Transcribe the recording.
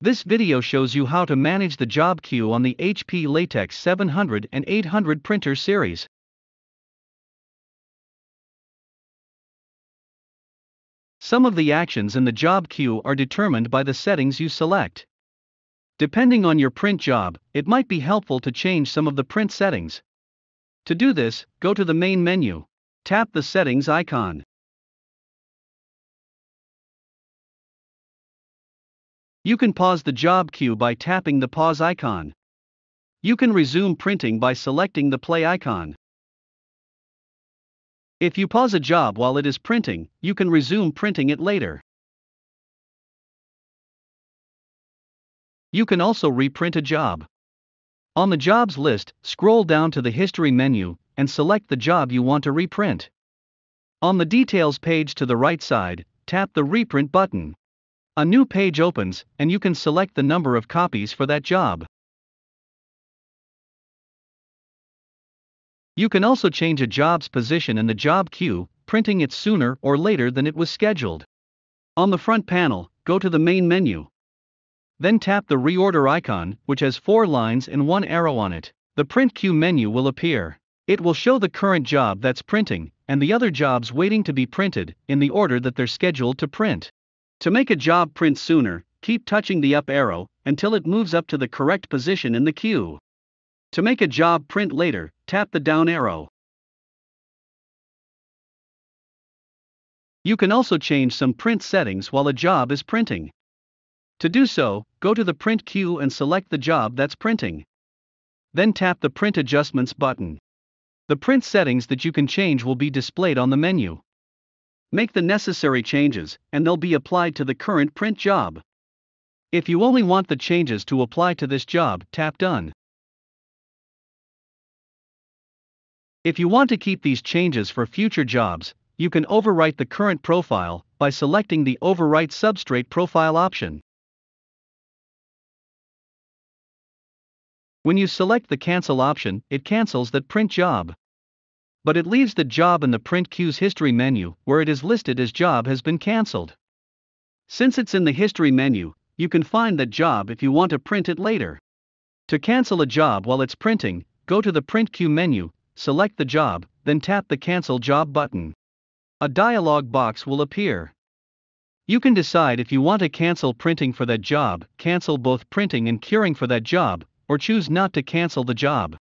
This video shows you how to manage the job queue on the HP Latex 700 and 800 printer series. Some of the actions in the job queue are determined by the settings you select. Depending on your print job, it might be helpful to change some of the print settings. To do this, go to the main menu. Tap the settings icon. You can pause the job queue by tapping the pause icon. You can resume printing by selecting the play icon. If you pause a job while it is printing, you can resume printing it later. You can also reprint a job. On the jobs list, scroll down to the History menu and select the job you want to reprint. On the Details page to the right side, tap the Reprint button. A new page opens, and you can select the number of copies for that job. You can also change a job's position in the job queue, printing it sooner or later than it was scheduled. On the front panel, go to the main menu. Then tap the Reorder icon, which has 4 lines and 1 arrow on it. The Print Queue menu will appear. It will show the current job that's printing, and the other jobs waiting to be printed, in the order that they're scheduled to print. To make a job print sooner, keep touching the up arrow until it moves up to the correct position in the queue. To make a job print later, tap the down arrow. You can also change some print settings while a job is printing. To do so, go to the print queue and select the job that's printing. Then tap the Print Adjustments button. The print settings that you can change will be displayed on the menu. Make the necessary changes, and they'll be applied to the current print job. If you only want the changes to apply to this job, tap Done. If you want to keep these changes for future jobs, you can overwrite the current profile by selecting the Overwrite Substrate Profile option. When you select the Cancel option, it cancels that print job. But it leaves the job in the Print Queue's History menu, where it is listed as job has been cancelled. Since it's in the History menu, you can find that job if you want to print it later. To cancel a job while it's printing, go to the Print Queue menu, select the job, then tap the Cancel Job button. A dialog box will appear. You can decide if you want to cancel printing for that job, cancel both printing and curing for that job, or choose not to cancel the job.